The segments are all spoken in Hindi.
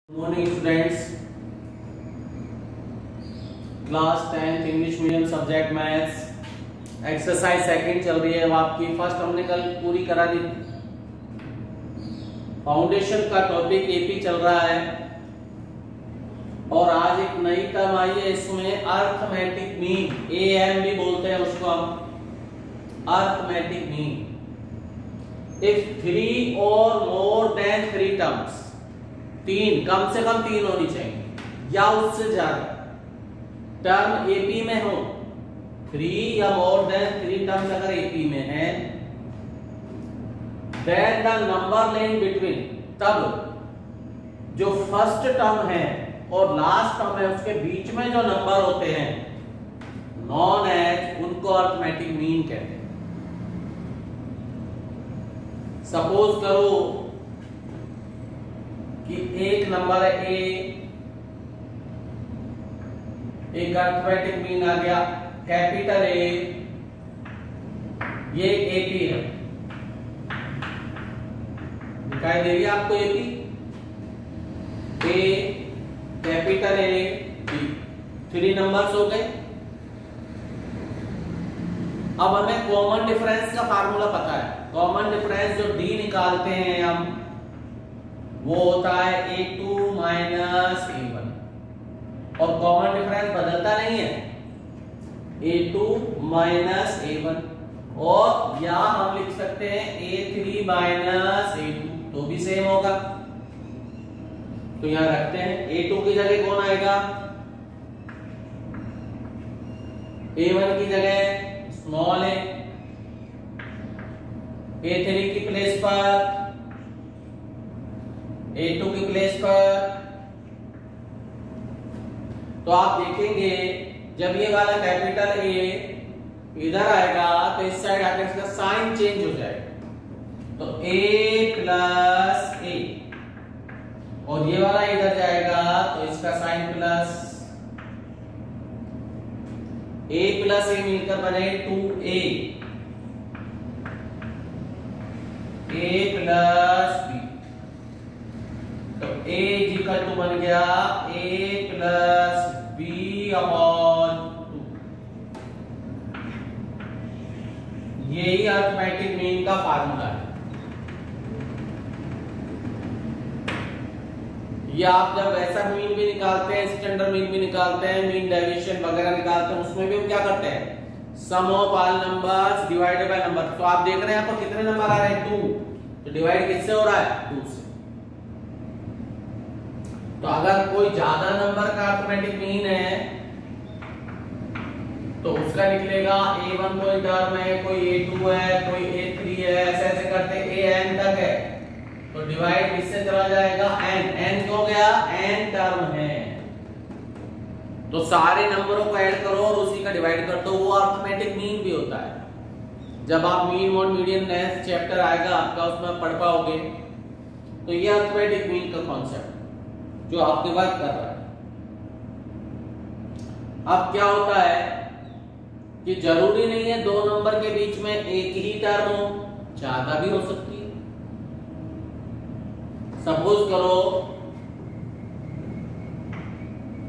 Morning students, class 10th English medium subject maths exercise second चल रही है। अब आपकी फर्स्ट हमने कल पूरी करा दी। फाउंडेशन का टॉपिक एपी चल रहा है और आज एक नई टर्म आई है, इसमें अर्थमेटिक मीन, एएम भी बोलते हैं उसको हम, अर्थमेटिक मीन। इफ 3 और मोर देन 3 टर्म्स, तीन, कम से कम 3 होनी चाहिए या उससे ज्यादा टर्म एपी में हो, 3 या मोर देन 3 टर्म्स अगर एपी में है, then the number lane between, तब जो फर्स्ट टर्म है और लास्ट टर्म है उसके बीच में जो नंबर होते हैं नॉन एज, उनको अर्थमेटिक मीन कहते हैं। सपोज करो कि एक नंबर है ए, एक अर्थमेटिक मीन आ गया कैपिटल ए, ये एपी है, दिखाई दे रही है आपको AP, A capital A B, 3 numbers हो गए। अब हमें कॉमन डिफरेंस का फार्मूला पता है। कॉमन डिफरेंस जो डी निकालते हैं हम, वो होता है a2 माइनस a1, और कॉमन डिफरेंस बदलता नहीं है, a2 माइनस a1, और या हम लिख सकते हैं a3 माइनस a2, तो भी सेम होगा। तो यहां रखते हैं, a2 की जगह कौन आएगा, a1 की जगह स्मॉल a, a3 की प्लेस पर A2 की प्लेस पर। तो आप देखेंगे जब ये वाला कैपिटल ए इधर आएगा तो इस साइड आकर इसका साइन चेंज हो जाएगा, तो A प्लस ए, और ये वाला इधर जाएगा तो इसका साइन प्लस, A प्लस ए मिलकर बने 2A, A प्लस बी, तो a इक्वल टू बन गया a प्लस बी अपॉन 2। यही अर्थमेटिक मीन का फार्मूला है। ये आप जब ऐसा मीन भी निकालते हैं, स्टैंडर्ड मीन भी निकालते हैं, मीन डेविएशन वगैरह निकालते हैं, उसमें भी हम क्या करते हैं, sum of all numbers divided by number. तो आप देख रहे हैं आपको कितने नंबर आ रहे हैं, 2, तो डिवाइड किससे हो रहा है, 2 से। तो अगर कोई ज्यादा नंबर का अर्थमेटिक मीन है तो उसका निकलेगा a1 कोई टर्म है, कोई a2 है, कोई a3 है, ऐसे ऐसे करते an तक है, तो डिवाइड किससे चला जाएगा, n क्यों गया, n टर्म है, तो सारे नंबरों को ऐड करो और उसी का डिवाइड कर दो, वो अर्थमेटिक मीन भी होता है। जब आप mean mode median next chapter आएगा आपका, उसमें पढ़ पाओगे। तो ये अर्थमेटिक मीन का कॉन्सेप्ट जो आपके बात कर रहा है। अब क्या होता है कि जरूरी नहीं है 2 नंबर के बीच में एक ही टर्म हो, ज्यादा भी हो सकती है। सपोज करो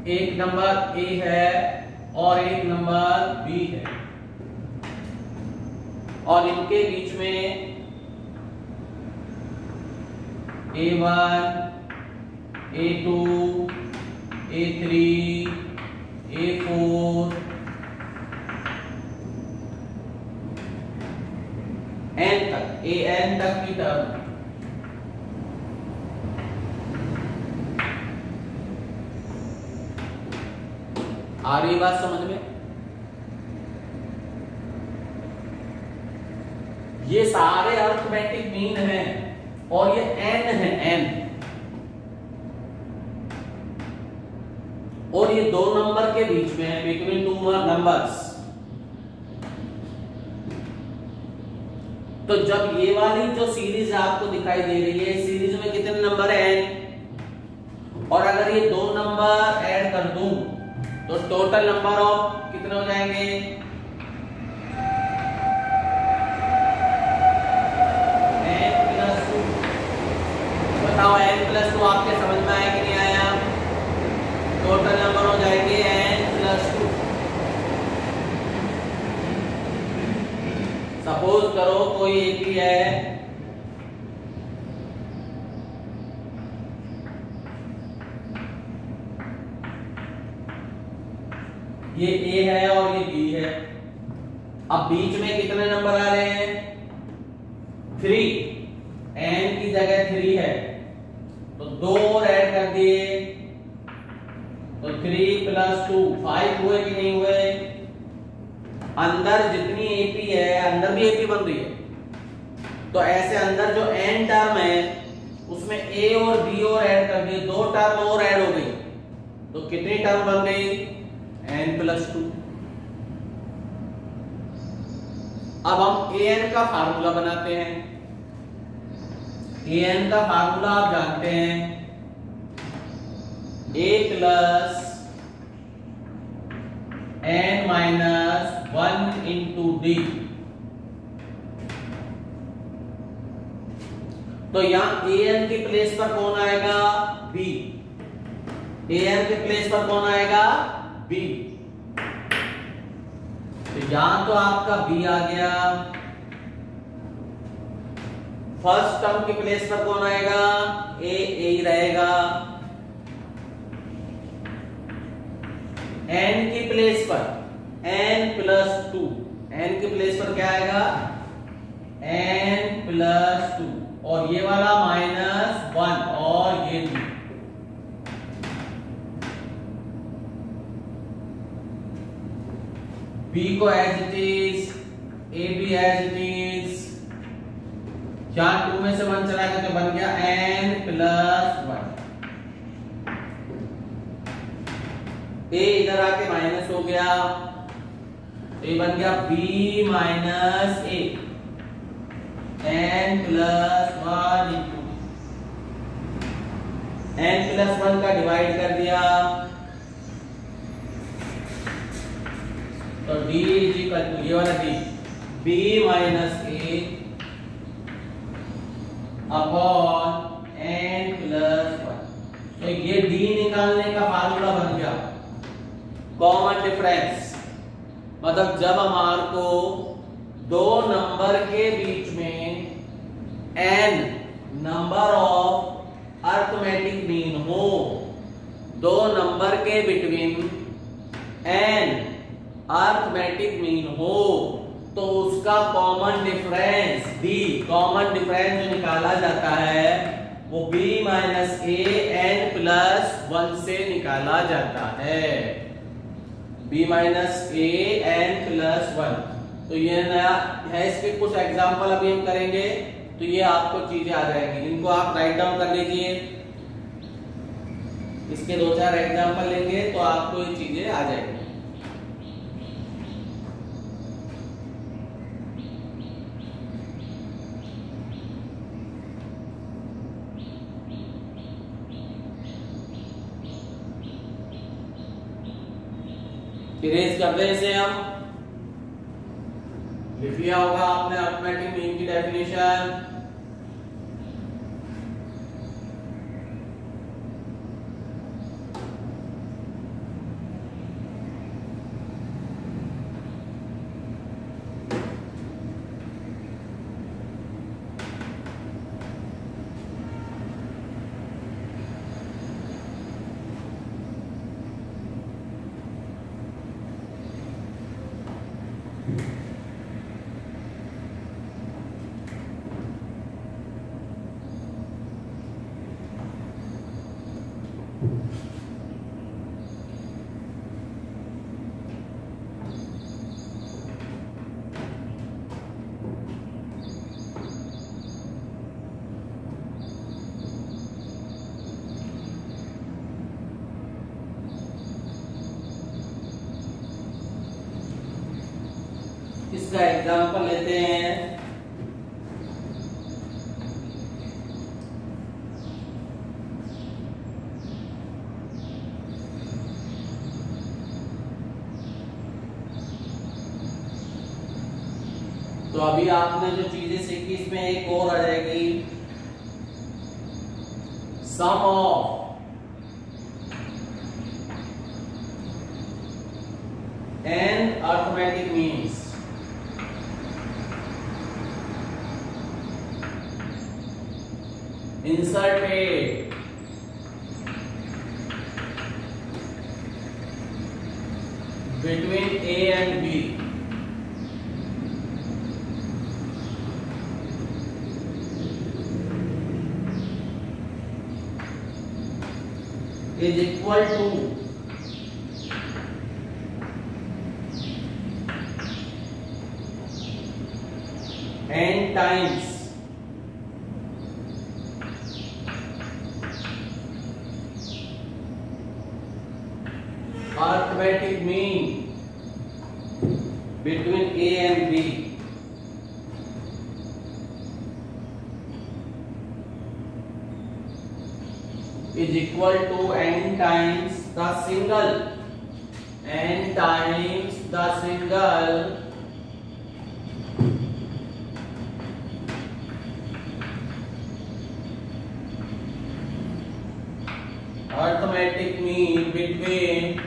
एक नंबर ए है और एक नंबर बी है, और इनके बीच में a1, A2, A3, A4, N तक, AN तक की टर्म। आ रही बात समझ में? ये सारे अर्थमेटिक मीन हैं और ये N है, N, और ये 2 नंबर के बीच में है, बिटवीन 2 नंबर्स। तो जब ये वाली जो सीरीज आपको दिखाई दे रही है, सीरीज में कितने नंबर है, n, और अगर ये 2 नंबर ऐड कर दूं तो टोटल नंबर ऑफ कितने हो जाएंगे, n + 2। बताओ n + 2 आपके समझ में आया कि नहीं आया? सपोज करो कोई एपी है, ये ए है और ये बी है। अब बीच में कितने नंबर आ रहे हैं? 3, n की जगह 3 है तो 2 और ऐड कर दिए तो 3 + 2 5 हुए कि नहीं हुए? अंदर जितनी एपी है, अंदर भी एपी बन रही है, तो ऐसे अंदर जो n टर्म है उसमें a और b और ऐड कर दिए, 2 टर्म और ऐड हो गई, तो कितनी टर्म बन गई? n + 2। अब हम an का फार्मूला बनाते हैं। an का फार्मूला आप जानते हैं, a + n - 1 × d। तो यहां an के प्लेस पर कौन आएगा? b। an के प्लेस पर कौन आएगा? b। तो यहां तो आपका b आ गया। फर्स्ट टर्म के प्लेस पर कौन आएगा? a ही रहेगा। n की प्लेस पर n + 2, n के प्लेस पर क्या आएगा? n + 2 और ये वाला -1 और ये 2। b को एज इट इज, a भी एज इट इज, यहां 2 में से 1 चला गया तो बन गया n + 1। a इधर आके माइनस हो गया तो ये बन गया b - a, n + 1 n + 1 का डिवाइड कर दिया तो d = ये वाला d, b - a upon n + 1। तो ये d निकालने का फार्मूला बन गया कॉमन डिफरेंस। मतलब जब हमारे को 2 नंबर के बीच में n number of arithmetic mean हो, 2 नंबर के बिटवीन n अरिथमेटिक मीन हो, तो उसका common difference d, common difference जो निकाला जाता है वो b - a n + 1 से निकाला जाता है। b - a n + 1। तो ये नया है, इसके कुछ एग्जांपल अभी हम करेंगे तो ये आपको चीजें आ जाएंगी, इनको आप राइट डाउन कर लीजिए। इसके 2-4 एग्जांपल लेंगे तो आपको ये चीजें आ जाएंगी। इरेज कर दे इसे, हम लिख लिया होगा आपने अरिथमेटिक मीन की डेफिनेशन। इसका एग्जांपल लेते हैं। तो अभी आपने जो चीजें सीखी इसमें एक और आ जाएगी, sum of n arithmetic means inserted between A and B is equal to n times arithmetic mean between A and B is equal to n times the single arithmetic mean between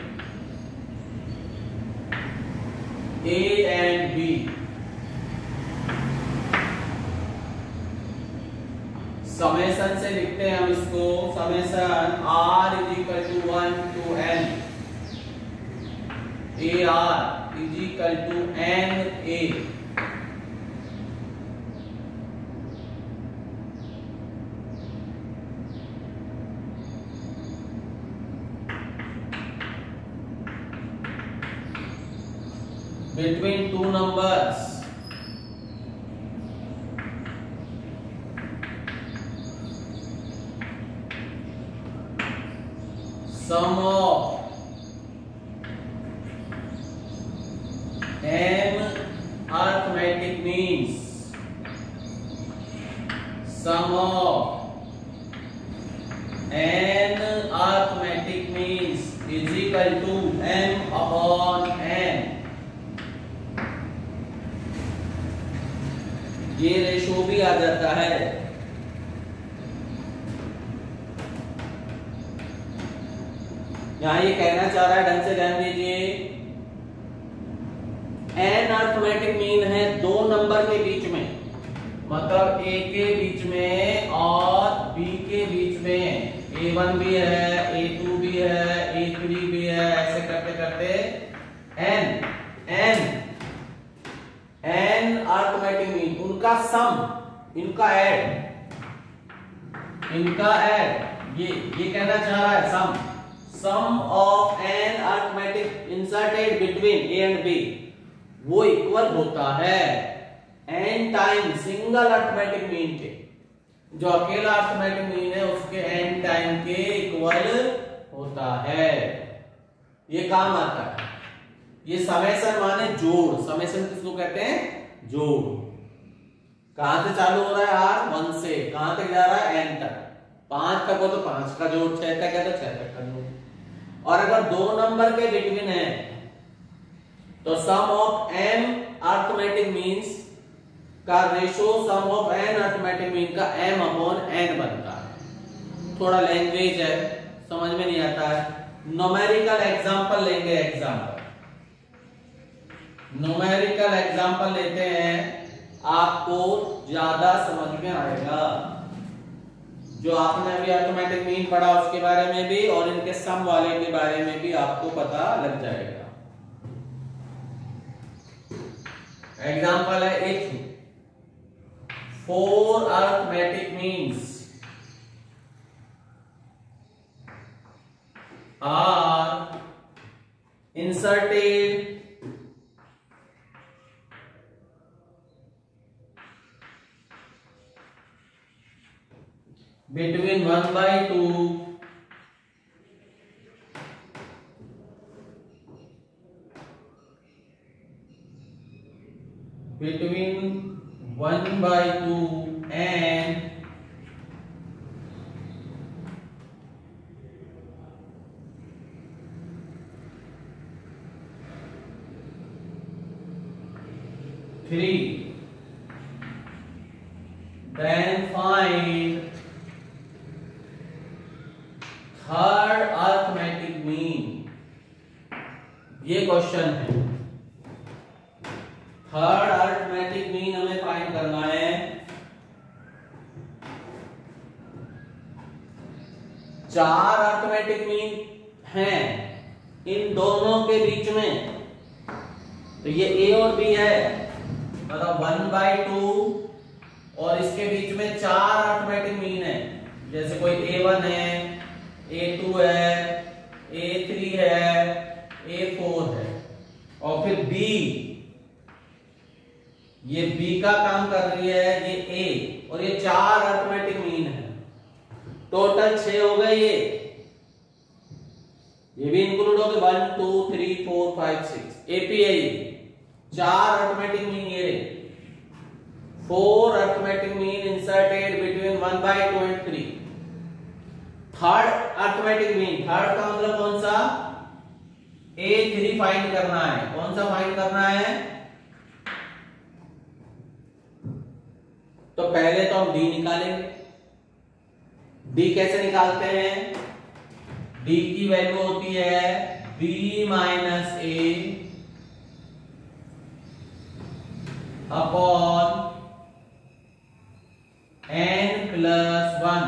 A and B. Summation से लिखते हैं हम इसको, summation R is equal to 1 to n AR is equal to n A between two numbers sum of m arithmetic means sum of n arithmetic means is equal to m upon n. ये रेशो भी आ जाता है। यहां ये कहना चाह रहा है, ढंग से ध्यान दीजिए, n अरिथमेटिक मीन है दो नंबर के बीच में, मतलब a के बीच में और b के बीच में, a1 भी है, a2 भी है, a3 भी है, ऐसे करते करते n अरिथमेटिक मीन उनका सम, इनका ऐड, ये कहना चाह रहा है sum of n arithmetic inserted between a and b वो इक्वल होता है n time single arithmetic mean के, जो अकेला अरिथमेटिक मीन है उसके n टाइम के इक्वल होता है। ये काम आता है। ये समेशन माने जोड़, समेशन किसको कहते हैं? जोड़। कहां से चालू हो रहा है? R 1 से कहां तक जा रहा है? n तक। 5 तक हो तो 5 का जोड़, 6 तक है तो 6 तक का जोड़। और अगर दो नंबर के बिटवीन है तो sum of m arithmetic means का ratio sum of n arithmetic mean का m अपॉन n बनता है। थोड़ा लैंग्वेज है, समझ में नहीं आता है। न्यूमेरिकल एग्जांपल लेंगे, न्यूमेरिकल एग्जांपल लेते हैं, आपको ज्यादा समझ में आएगा। जो आपने अभी अरिथमेटिक मीन पढ़ा उसके बारे में भी और इनके सम वाले के बारे में भी आपको पता लग जाएगा। एग्जांपल है एक 4 arithmetic means are inserted between 1/2 and 3, then find third arithmetic mean. ये क्वेश्चन है, थर्ड अरिथमेटिक मीन हमें फाइंड करना है। 4 अर्थमेटिक मीन हैं इन दोनों के बीच में, तो ये ए और बी है, मतलब 1/2 और इसके बीच में 4 अर्थमेटिक मीन है। जैसे कोई A1 है, A2 है, A3 है, A4 है, और फिर B, ये B का काम कर रही है, ये A, और ये 4 अर्थमेटिक मीन है। टोटल 6 हो गए ये भी इंक्लूड हो गए 1 2 3 4 5 6 एपीआई 4 अर्थमेटिक मीन ये रहे। 4 arithmetic mean inserted between 1/2 and 3। Third arithmetic mean, third का मतलब कौन सा, A3 फाइंड करना है। कौन सा फाइंड करना है, तो पहले तो हम D निकालेंगे। D कैसे निकालते हैं, D की वैल्यू होती है B minus A upon N plus 1।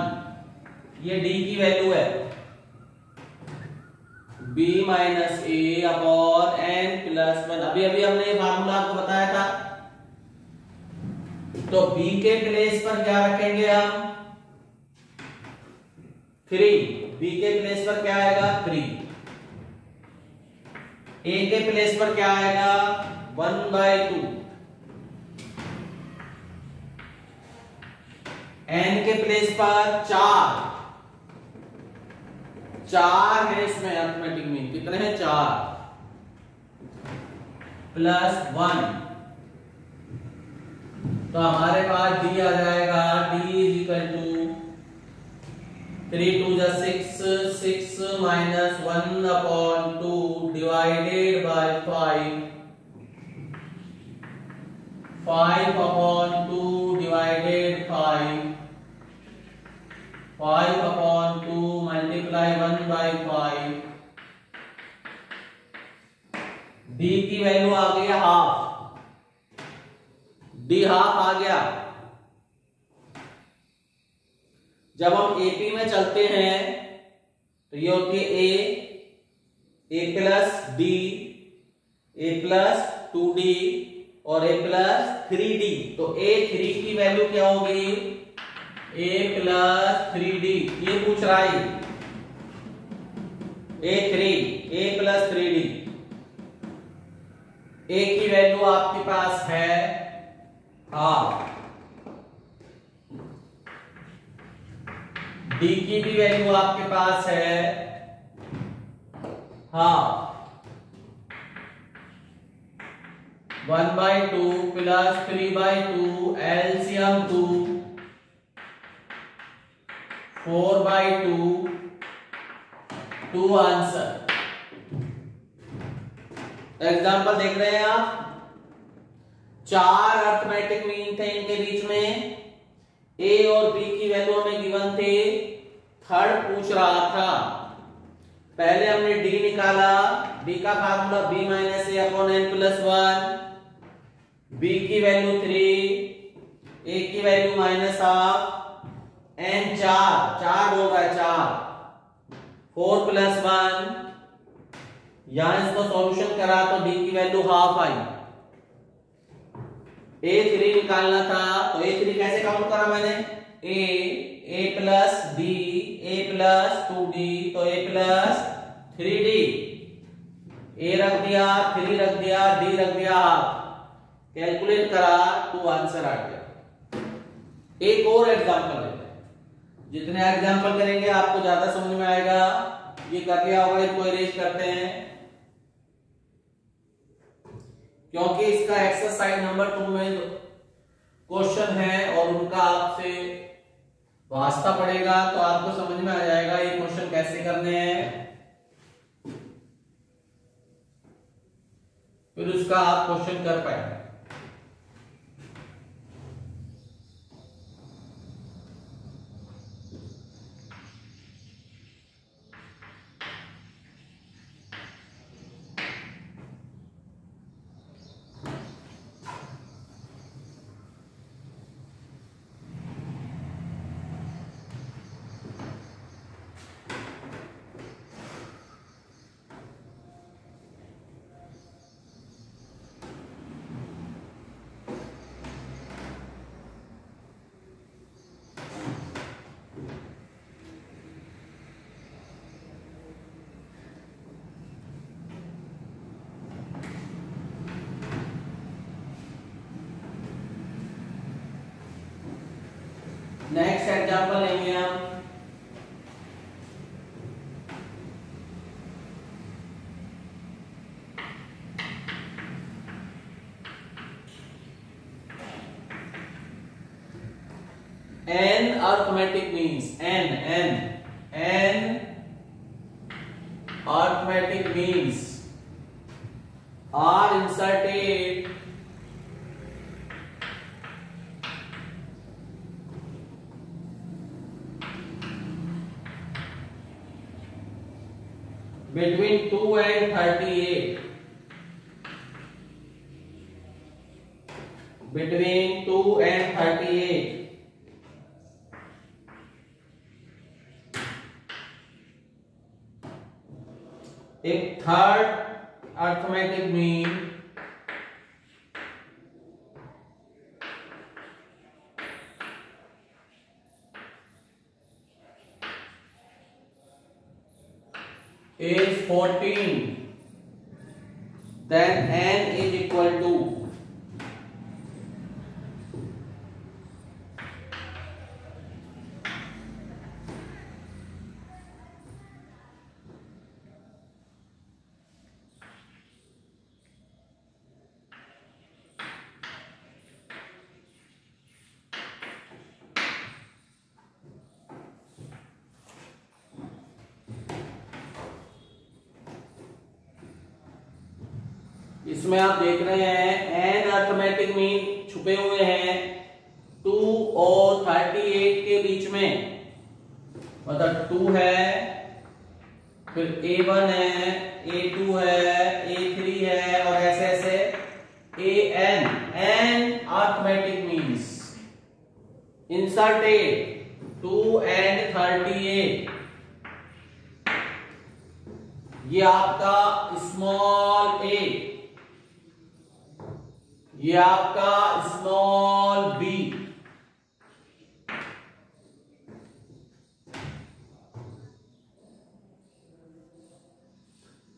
ये D की वैल्यू है, B minus A upon N plus 1। अभी अभी हमने ये फार्मूला आपको बताया था। तो B के प्लेस पर क्या रखेंगे हम, 3। B के प्लेस पर क्या आएगा 3। A के प्लेस पर क्या आएगा 1/2। N के प्लेस पर 4 है इसमें अर्थमेटिक मीन, कितने हैं 4 प्लस 1। तो हमारे पास D आ जाएगा, D is equal to 3 2 6 6 minus 1 upon 2 divided by 5 upon 2 divided 5 upon 2 multiply 1/5। D की वैल्यू आ गई हाफ, D हाफ आ गया। जब हम AP में चलते हैं तो ये होती है A plus D, A plus 2D और A प्लस 3D। तो A3 की वैल्यू क्या होगी, A प्लस 3D, ये पूछ रहा है A प्लस 3D। A की वैल्यू आपके पास है हाफ, D की भी वैल्यू आपके पास है half. 1/2 plus 3/2 LCM 2 4/2 2 answer. Example देख रहे हैं आप, 4 अर्थमेटिक मीन थे इनके बीच में, A और B की वैल्यू हमें गिवन थे। थर्ड पूछ रहा था, पहले हमने D निकाला, D का formula B minus A upon N plus 1। B की वैल्यू 3, A की वैल्यू माइनस हाफ, N 4 बोल रहा है 4 प्लस 1। यहां इसको सॉल्यूशन करा तो D की वैल्यू हाफ आई। A3 निकालना था, तो A3 कैसे काउंट करा मैंने, A plus D, A plus 2D, तो A प्लस 3D। A रख दिया, 3 रख दिया, D रख दिया हाफ, कैलकुलेट करा तो आंसर आ गया। एक और एग्जांपल लेते हैं, जितने एग्जांपल करेंगे आपको ज्यादा समझ में आएगा। ये कर लिया होगा, इसको इरेज करते हैं क्योंकि इसका एक्सरसाइज नंबर 2 में क्वेश्चन है और उनका आपसे वास्ता पड़ेगा, तो आपको समझ में आ जाएगा ये क्वेश्चन कैसे करने हैं, फिर उसका आप क्वेश्चन कर पाएंगे। नेक्स्ट एग्जांपल लेंगे हम। N arithmetic means N arithmetic means are inserted between 2 and 38. Between 2 and 38. एक third arithmetic mean is 14, then n is equal to इसमें आप देख रहे हैं n अर्थमेटिक मीन छुपे हुए हैं 2 और 38 के बीच में, मतलब 2 है, फिर A1 है, A2 है, A3 है और ऐसे ऐसे AN। n arithmetic means inserted 2 and 38। ये आपका स्मॉल a, ये आपका small b,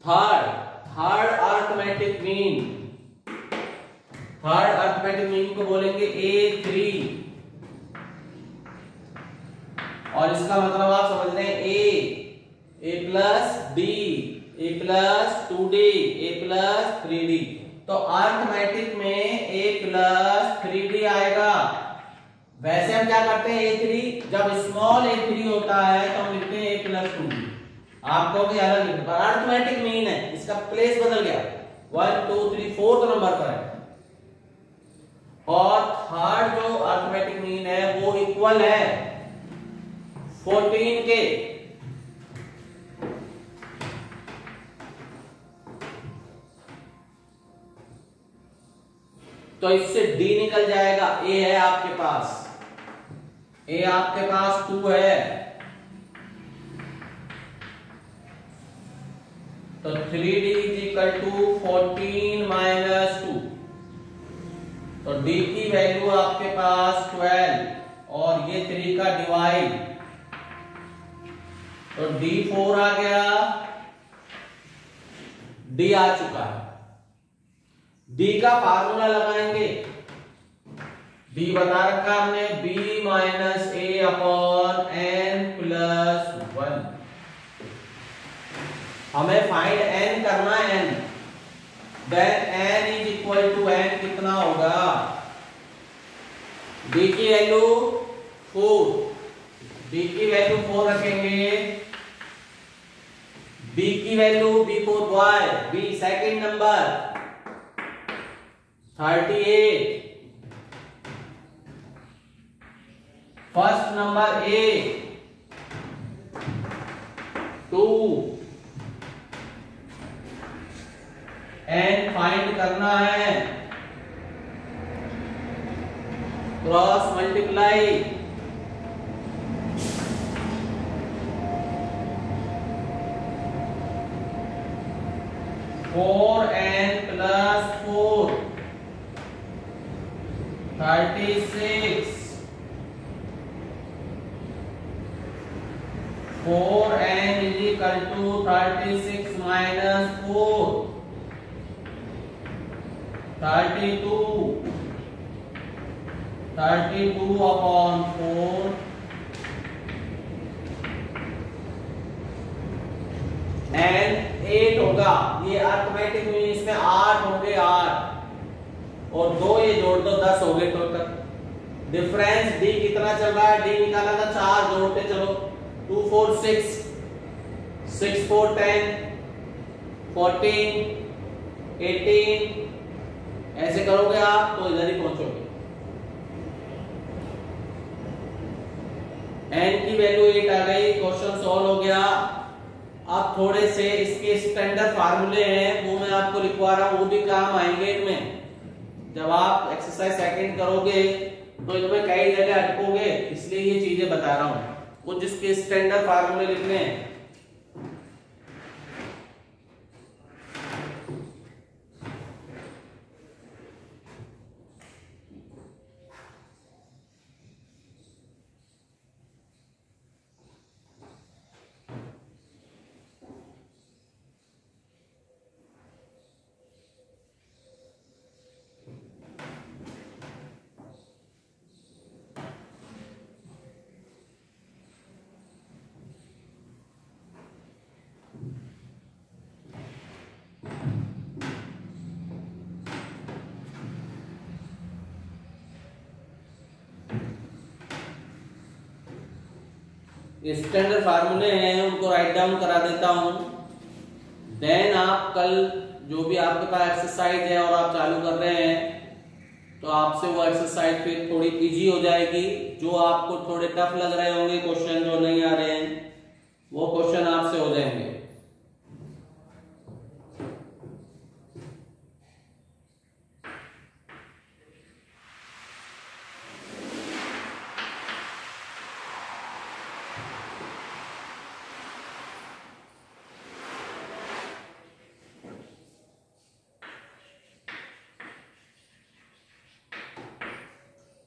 third arithmetic mean को बोलेंगे A3 और इसका मतलब आप समझ रहे हैं A plus D, A plus 2D, A plus 3D। तो अर्थमेटिक में A प्लस 3D आएगा। वैसे हम क्या करते हैं A3, जब स्मॉल A3 होता है तो हम लिखते हैं A प्लस 2D। आपको भी अलग लिखना, पर अर्थमेटिक मीन है, इसका प्लेस बदल गया, 1 2 3 4th नंबर पर है। और थर्ड जो अर्थमेटिक मीन है वो इक्वल है 14 के। तो इससे D निकल जाएगा, A है आपके पास, A आपके पास 2 है, तो 3D is equal to 14 minus 2। तो D की वैल्यू आपके पास 12 और ये 3 का डिवाइड, तो D4 आ गया, D आ चुका है। D का फार्मूला लगाएंगे, D बता रखा हमने B minus A upon n plus 1। हमें फाइंड n करना है, n, then n is equal to n कितना होगा, D की वैल्यू 4, D की वैल्यू 4 रखेंगे, B की value B4 boy, B second number 38, first number A 2, n find करना है, cross multiply, four n plus 4 36, 4n is equal to 36 minus 4 32 upon 4 and 8 होगा, ये अर्थमेटिक में इसमें 8 होंगे, 8 और 2 ये जोड़ दो 10 हो गए टोटल। डिफरेंस डी कितना चल रहा है, डी निकाला था 4 जोड़ते चलो 2 4 6 6 4 10 14 18 ऐसे करोगे आप तो इधर ही पहुंचोगे। n की वैल्यू 8 आ गई, क्वेश्चन सॉल्व हो गया। अब थोड़े से इसके स्टैंडर्ड फार्मूले हैं वो मैं आपको लिखवा रहा हूं, वो भी काम आएंगे इनमें। जब आप एक्सरसाइज सेकंड करोगे तो इनमें कई जगह अटकोगे, इसलिए ये चीजें बता रहा हूं। कुछ जिसके स्टैंडर्ड फार्मूले लिखने हैं। स्टैंडर्ड फार्मूले हैं उनको राइट डाउन करा देता हूं। देन आप कल जो भी आपके पास एक्सरसाइज है और आप चालू कर रहे हैं तो आपसे वो एक्सरसाइज फिर थोड़ी इजी हो जाएगी। जो आपको थोड़े टफ लग रहे होंगे क्वेश्चन जो नहीं आ रहे हैं वो क्वेश्चन आपसे हो जाएंगे।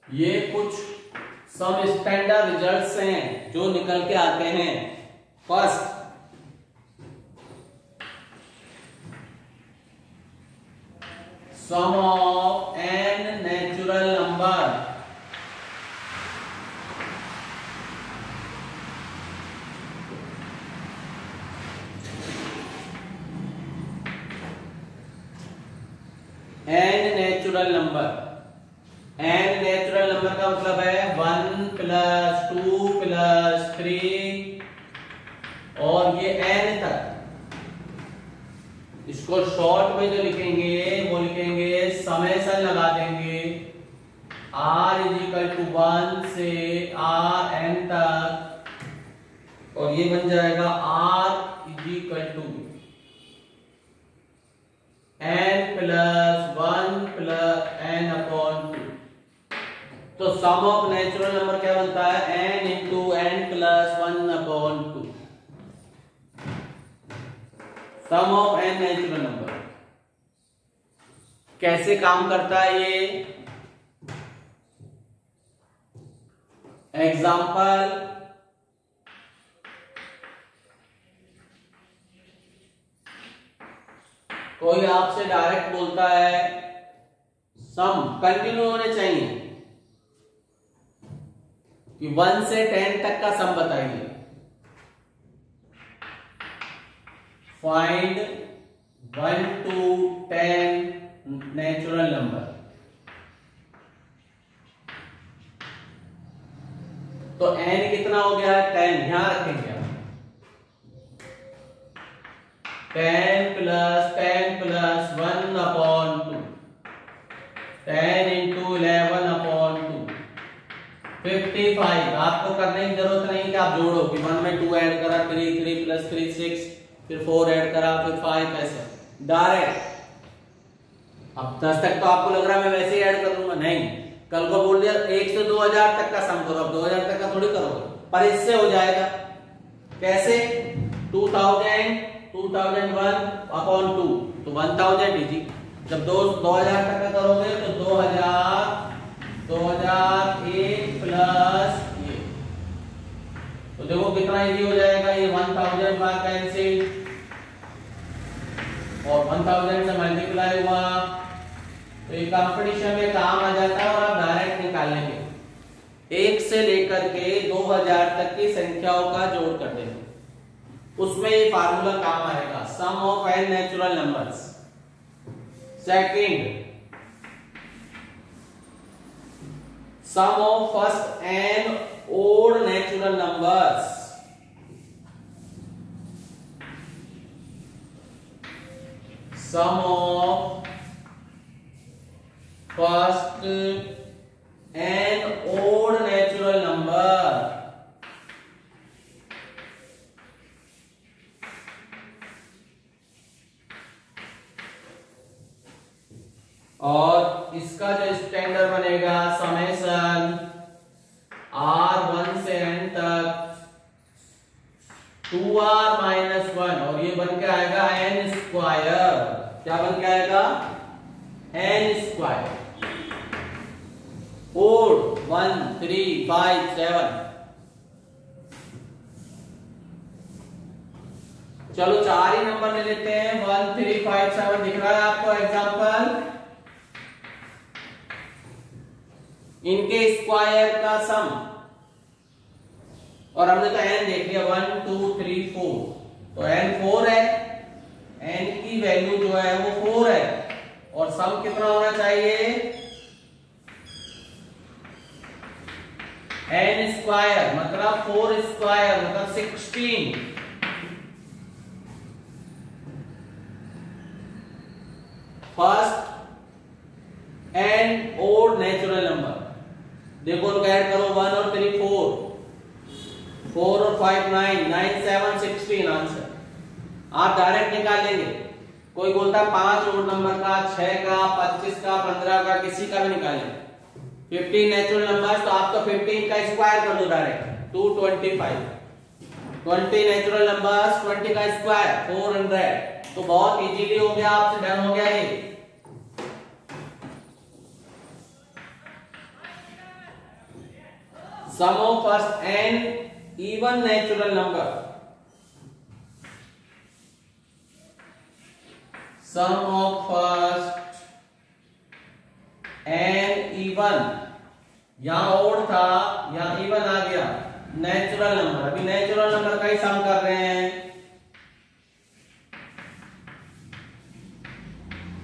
ये कुछ सम स्टैंडर्ड रिजल्ट्स हैं जो निकल के आते हैं। First, sum of n natural number. N natural number, n natural number का मतलब है 1 + 2 + 3 और ये n तक। इसको शॉर्ट में जो लिखेंगे वो लिखेंगे, समेशन लगा देंगे r = 1 से rn तक और ये बन जाएगा r = n + 1 + n/2। तो सम ऑफ नेचुरल नंबर क्या बनता है, n × n + 1/2। Sum of n natural number कैसे काम करता है ये एग्जाम्पल। कोई आपसे डायरेक्ट बोलता है सम कंटिन्यू होने चाहिए कि 1 से 10 तक का सम बताइए। Find 1 to 10 natural number. तो n कितना हो गया, 10। ध्यान रखेंगे 10 + 10 + 1/2, 10 × 11/2, 55। आपको करने की जरूरत नहीं कि आप जोड़ो कि 1 में 2 ऐड करा, 3 3 + 3 6, फिर 4 ऐड करा, फिर 5, ऐसे डायरेक्ट। अब 10 तक तो आपको लग रहा है मैं वैसे ही ऐड कर लूंगा, नहीं। कल को बोल दिया 1 से 2000 तक का सम करो, अब 2000 तक का थोड़ी करोगे, पर इससे हो जाएगा। कैसे, 2000 2001/2 तो 1000 इजी। जब 2000 तक का करोगे तो 2001 प्लस ये, तो देखो कितना इजी हो जाएगा। ये 1000 बार कैंसिल और 1000 से मल्टीप्लाई हुआ तो ये कंपटीशन में काम आ जाता है और आप डायरेक्ट निकाल लेंगे। 1 से लेकर के 2000 तक की संख्याओं का जोड़ कर देंगे। उसमें ये फार्मूला काम आएगा, sum of n natural numbers. Second, sum of first n odd natural numbers। Sum of first n odd natural number। और इसका जो स्टैंडर्ड बनेगा समेशन r1 से n तक 2r-1, और ये बन के आएगा n स्क्वायर। क्या बन के आएगा? n square. 4 1 3 5 7। चलो 4 ही नंबर ले लेते हैं। 1 3 5 7 दिख रहा है आपको एग्जांपल। इनके स्क्वायर का सम, और हमने तो n देख लिया 1 2 3 4, तो n 4 है, n की वैल्यू जो है वो 4 है, और सम कितना होना चाहिए? n स्क्वायर मतलब 4 स्क्वायर मतलब 16। First n odd natural number, देखो ऐड करो 1 और 3 4 और 5 9 9 7 16 आंसर। आप डायरेक्ट निकाल लेंगे। कोई बोलता है 5 ओड नंबर का, 6 का, 25 का, 15 का, किसी का भी निकालें। 15 नेचुरल नंबर, तो आप तो 15 का स्क्वायर कर दो डायरेक्ट, 225। 20 नेचुरल नंबर्स, 20 का स्क्वायर 400। तो बहुत इजीली हो गया, आपसे डन हो गया ये। Sum of first n even natural number। Sum of first n even, यहां ओड था, यहां इवन आ गया। नेचुरल नंबर, अभी नेचुरल नंबर का ही सम कर रहे हैं।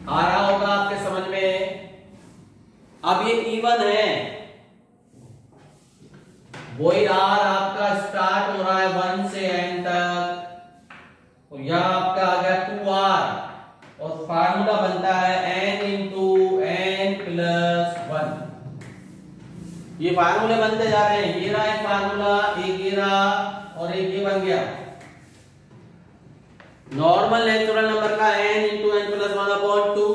आ रहा होगा आपके समझ में। अब ये इवन है, वही आर आपका स्टार्ट हो रहा है 1 से n तक, तो यह आपका आ गया 2r, और फार्मूला बनता है n इंटू n प्लस 1। ये फार्मूले बनते जा रहे हैं। ये रहा एक फार्मूला, एक ये रहा, और एक ये बन गया। नॉर्मल नेचुरल नंबर का n into n plus 1 upon 2।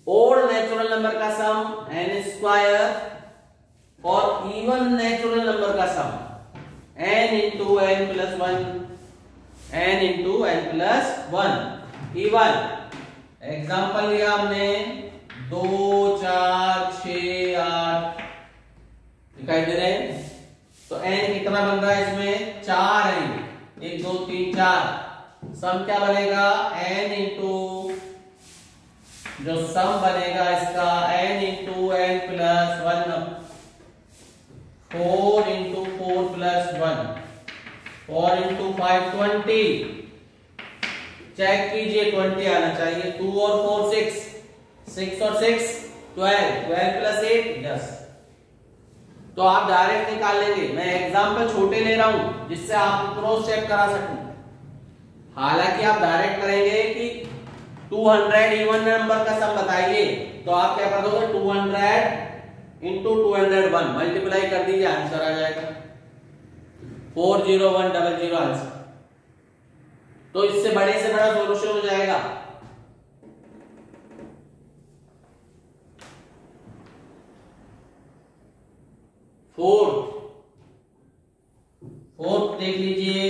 Odd natural number का सम n स्क्वायर, और इवन नेचुरल नंबर का sum n into n plus 1, n into n plus 1। Even example लिया हमने 2 4 6 8, दिखाई दे रहे हैं। तो n कितना बन रहा है इसमें? 4 है, 1 2 3 4। सम क्या बनेगा? n इंटू, जो सम बनेगा इसका n into n plus 1, 4 into 4 plus 1, 4 into 5 20। Check कीजिए 20 आना चाहिए। 2 और 4 6, 6 और 6 12, 12 प्लस 8 10। तो आप डायरेक्ट निकाल लेंगे। मैं एग्जाम्पल छोटे ले रहा हूं जिससे आप क्रॉस चेक करा सकूं। हालांकि आप डायरेक्ट करेंगे कि 200 इवन नंबर का सम बताइए, तो आप क्या कर दोगे? 200 इंटू 201 मल्टीप्लाई कर दीजिए, आंसर आ जाएगा 40100 आंसर। तो इससे बड़े से बड़ा सॉल्यूशन हो जाएगा। फोर्थ देख लीजिए,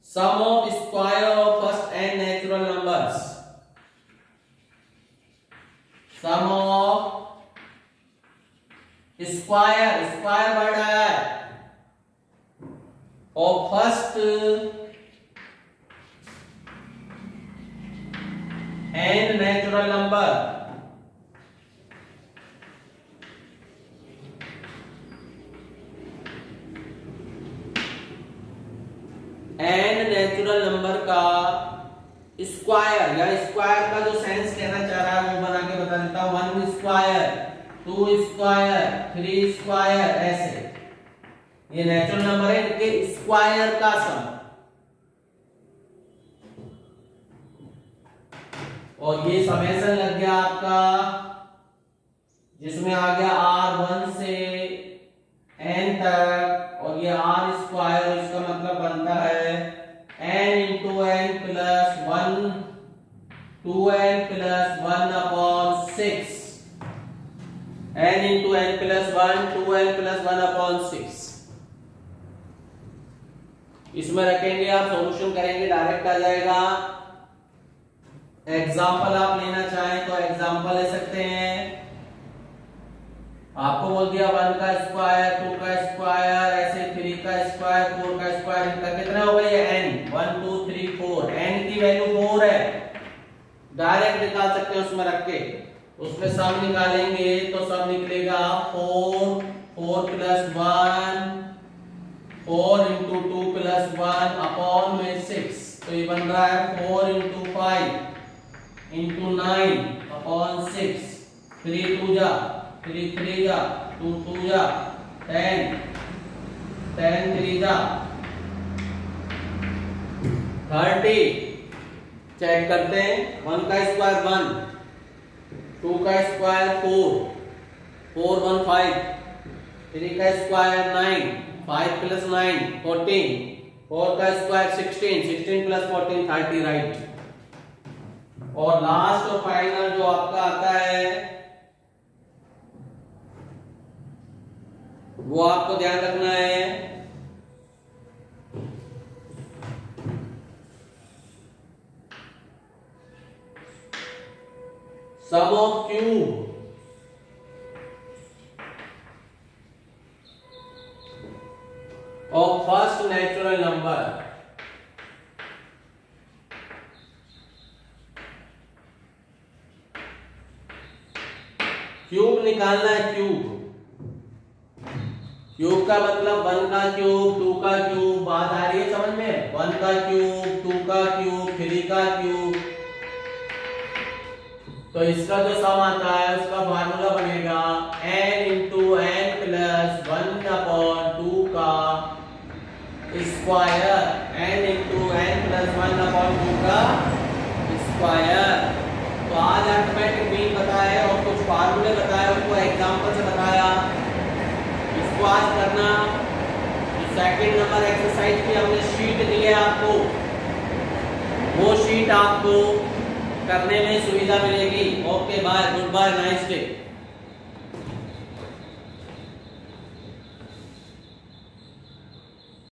sum of square of first n natural numbers. Sum of square, square word है, और first n natural number. n natural number का स्क्वायर या स्क्वायर का जो सेंस कहना चाह रहा है वो बना के बता देता हूं। 1 स्क्वायर, 2 स्क्वायर, 3 स्क्वायर, ऐसे ये नेचुरल नंबर है, इनके स्क्वायर का सम। और ये समेशन लग गया आपका, जिसमें आ गया r1 से n तक, और ये r स्क्वायर, इसका मतलब बनता है n into n plus 1, 2n plus 1 upon 6, n into n plus 1, 2n plus 1 upon 6। इसमें रखेंगे आप, सॉल्यूशन करेंगे, डायरेक्ट आ जाएगा। एग्जाम्पल आप लेना चाहें तो एग्जाम्पल ले सकते हैं। आपको बोल दिया 1 का स्क्वायर, 2 का स्क्वायर, ऐसे 3 का स्क्वायर, 4 का स्क्वायर, इनका कितना हो गया n, 1 2 3 4, n की वैल्यू 4 है, डायरेक्ट निकाल सकते हैं उसमें रख के। उसमें सम निकालेंगे तो सम निकलेगा 4, 4 प्लस 1, 4 इंटू 2 प्लस 1 अपॉन में 6, तो ये बन रहा है 4 इंटू 5 इंटू 9 अपॉन 6, 3 2 जा, 3 3 जा, 2 2 जा, 10, 10 3 जा, 30। चेक करते हैं, 1 का स्क्वायर 1, 2 का स्क्वायर 4, 4 1 5, 3 का स्क्वायर 9, 5 प्लस 9 14, 4 का स्क्वायर 16, 16 प्लस 14 30, राइट। और लास्ट और फाइनल जो आपका आता है वो आपको ध्यान रखना है, sum of cube of first natural number. Cube निकालना है, क्यूब। क्यूब का मतलब 1 का क्यूब, 2 का क्यूब, बात आ रही है समझ में? 1 का क्यूब, 2 का क्यूब, 3 का क्यूब। तो इसका जो सम आता है उसका फार्मूला बनेगा n into n plus 1 upon 2 का square, n into n plus 1 upon 2 का स्क्वायर। तो आज अर्थमेटिक मीन बताया और कुछ फार्मूले बताए, उनको एग्जांपल से बताया। इसको आज करना। जो सेकंड नंबर एक्सरसाइज की हमने शीट दी है आपको, वो शीट आपको करने में सुविधा मिलेगी। Okay bye, goodbye, nice day.